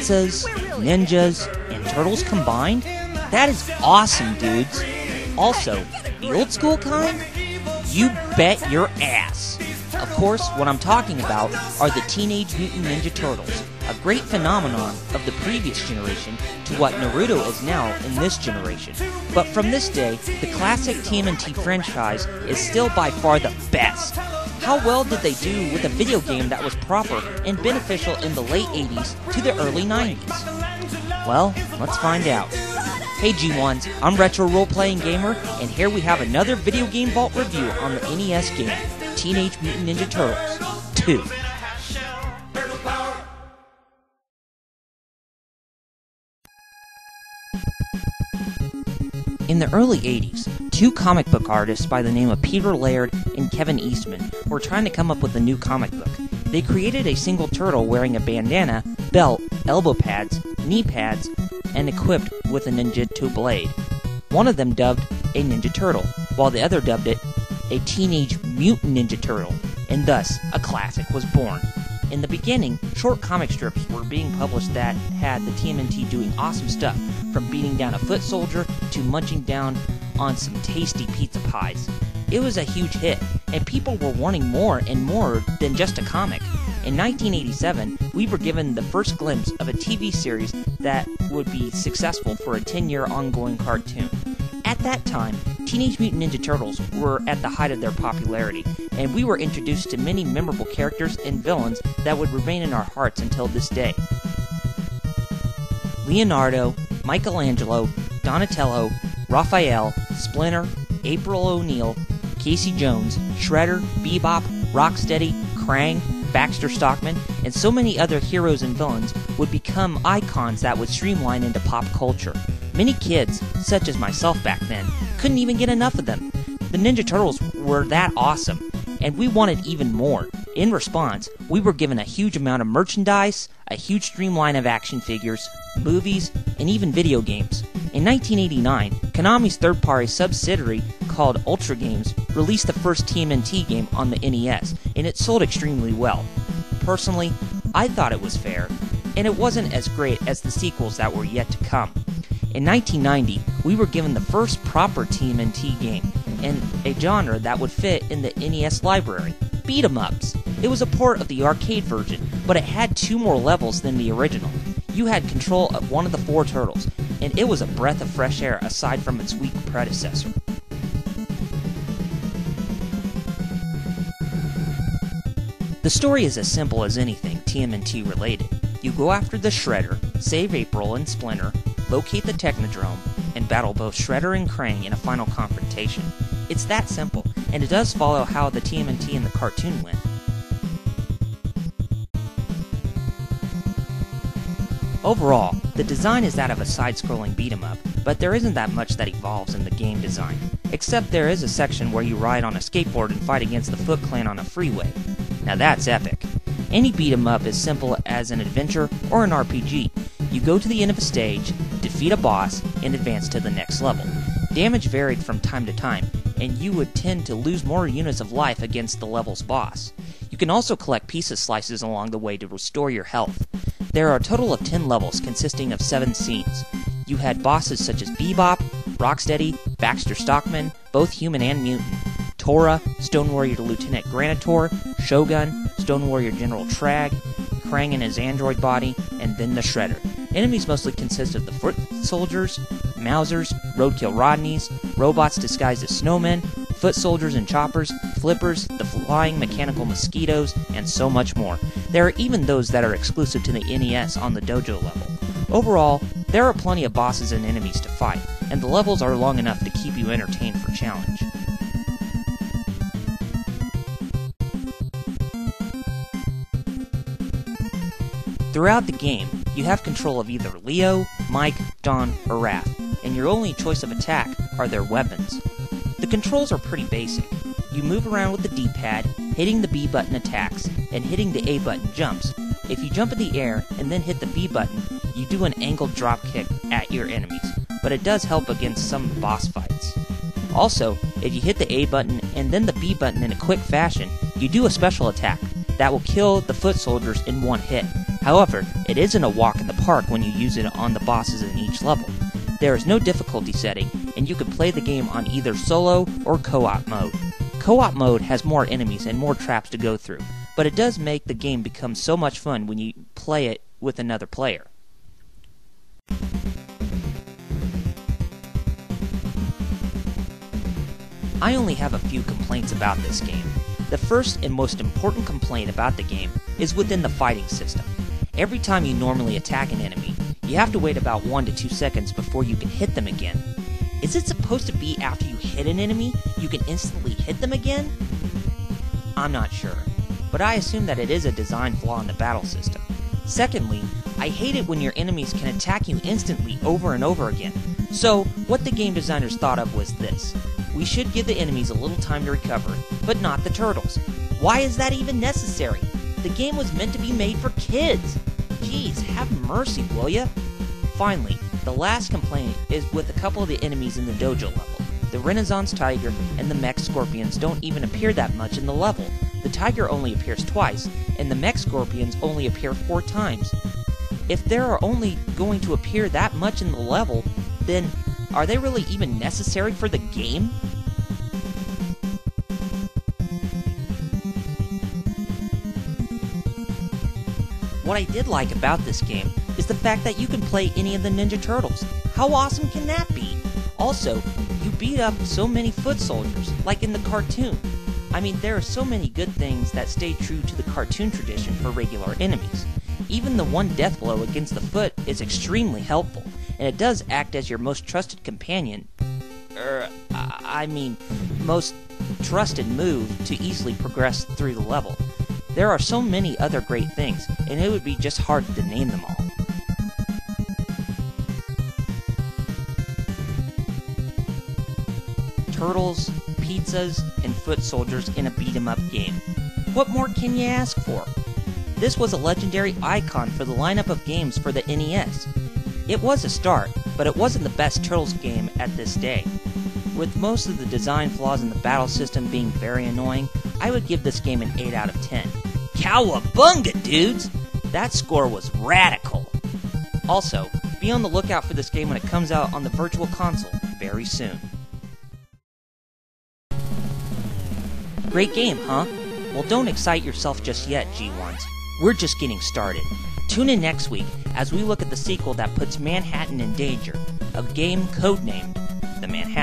pizzas, ninjas, and turtles combined? That is awesome, dudes. Also, the old school kind? You bet your ass. Of course, what I'm talking about are the Teenage Mutant Ninja Turtles, a great phenomenon of the previous generation to what Naruto is now in this generation. But from this day, the classic TMNT franchise is still by far the best. How well did they do with a video game that was proper and beneficial in the late 80s to the early 90s? Well, let's find out. Hey G1s, I'm Retro Role Playing Gamer, and here we have another Video Game Vault review on the NES game, Teenage Mutant Ninja Turtles 2. In the early 80s, two comic book artists by the name of Peter Laird and Kevin Eastman were trying to come up with a new comic book. They created a single turtle wearing a bandana, belt, elbow pads, knee pads, and equipped with a ninjutsu blade. One of them dubbed a Ninja Turtle, while the other dubbed it a Teenage Mutant Ninja Turtle, and thus a classic was born. In the beginning, short comic strips were being published that had the TMNT doing awesome stuff, from beating down a foot soldier to munching down on some tasty pizza pies. It was a huge hit, and people were wanting more and more than just a comic. In 1987, we were given the first glimpse of a TV series that would be successful for a 10-year ongoing cartoon. At that time, Teenage Mutant Ninja Turtles were at the height of their popularity, and we were introduced to many memorable characters and villains that would remain in our hearts until this day. Leonardo, Michelangelo, Donatello, Raphael, Splinter, April O'Neil, Casey Jones, Shredder, Bebop, Rocksteady, Krang, Baxter Stockman, and so many other heroes and villains would become icons that would streamline into pop culture. Many kids, such as myself back then, couldn't even get enough of them. The Ninja Turtles were that awesome, and we wanted even more. In response, we were given a huge amount of merchandise, a huge streamline of action figures, movies, and even video games. In 1989, Konami's third-party subsidiary called Ultra Games released the first TMNT game on the NES, and it sold extremely well. Personally, I thought it was fair, and it wasn't as great as the sequels that were yet to come. In 1990, we were given the first proper TMNT game, in a genre that would fit in the NES library, beat 'em ups. It was a port of the arcade version, but it had 2 more levels than the original. You had control of one of the 4 turtles, and it was a breath of fresh air aside from its weak predecessor. The story is as simple as anything TMNT related. You go after the Shredder, save April and Splinter, locate the Technodrome, and battle both Shredder and Krang in a final confrontation. It's that simple, and it does follow how the TMNT in the cartoon went. Overall, the design is that of a side-scrolling beat-em-up, but there isn't that much that evolves in the game design, except there is a section where you ride on a skateboard and fight against the Foot Clan on a freeway. Now that's epic. Any beat-em-up is simple as an adventure or an RPG. You go to the end of a stage, defeat a boss, and advance to the next level. Damage varied from time to time, and you would tend to lose more units of life against the level's boss. You can also collect pieces slices along the way to restore your health. There are a total of 10 levels consisting of 7 scenes. You had bosses such as Bebop, Rocksteady, Baxter Stockman, both human and mutant, Tora, Stone Warrior Lieutenant Granitor, Shogun, Stone Warrior General Trag, Krang in his android body, and then the Shredder. Enemies mostly consist of the foot soldiers, Mousers, roadkill Rodneys, robots disguised as snowmen, foot soldiers and choppers, flippers, the flying mechanical mosquitoes, and so much more. There are even those that are exclusive to the NES on the dojo level. Overall, there are plenty of bosses and enemies to fight, and the levels are long enough to keep you entertained for challenge. Throughout the game, you have control of either Leo, Mike, Don, or Raph, and your only choice of attack are their weapons. The controls are pretty basic. You move around with the D-pad, hitting the B button attacks, and hitting the A button jumps. If you jump in the air and then hit the B button, you do an angled drop kick at your enemies, but it does help against some boss fights. Also, if you hit the A button and then the B button in a quick fashion, you do a special attack that will kill the foot soldiers in one hit. However, it isn't a walk in the park when you use it on the bosses in each level. There is no difficulty setting, and you can play the game on either solo or co-op mode. Co-op mode has more enemies and more traps to go through, but it does make the game become so much fun when you play it with another player. I only have a few complaints about this game. The first and most important complaint about the game is within the fighting system. Every time you normally attack an enemy, you have to wait about 1 to 2 seconds before you can hit them again. Is it supposed to be after you hit an enemy, you can instantly hit them again? I'm not sure, but I assume that it is a design flaw in the battle system. Secondly, I hate it when your enemies can attack you instantly over and over again. So, what the game designers thought of was this. We should give the enemies a little time to recover, but not the turtles. Why is that even necessary? The game was meant to be made for kids. Jeez, have mercy, will ya? Finally, the last complaint is with a couple of the enemies in the dojo level. The Renaissance Tiger and the Mech Scorpions don't even appear that much in the level. The Tiger only appears twice, and the Mech Scorpions only appear 4 times. If they are only going to appear that much in the level, then are they really even necessary for the game? What I did like about this game is the fact that you can play any of the Ninja Turtles. How awesome can that be? Also, you beat up so many foot soldiers, like in the cartoon. I mean, there are so many good things that stay true to the cartoon tradition for regular enemies. Even the one death blow against the foot is extremely helpful, and it does act as your most trusted companion. Most trusted move to easily progress through the level. There are so many other great things, and it would be just hard to name them all. Turtles, pizzas, and foot soldiers in a beat-em-up game. What more can you ask for? This was a legendary icon for the lineup of games for the NES. It was a start, but it wasn't the best Turtles game at this day. With most of the design flaws in the battle system being very annoying, I would give this game an 8 out of 10. Cowabunga, dudes! That score was radical! Also, be on the lookout for this game when it comes out on the Virtual Console very soon. Great game, huh? Well, don't excite yourself just yet, G1s. We're just getting started. Tune in next week as we look at the sequel that puts Manhattan in danger, a game codenamed The Manhattan.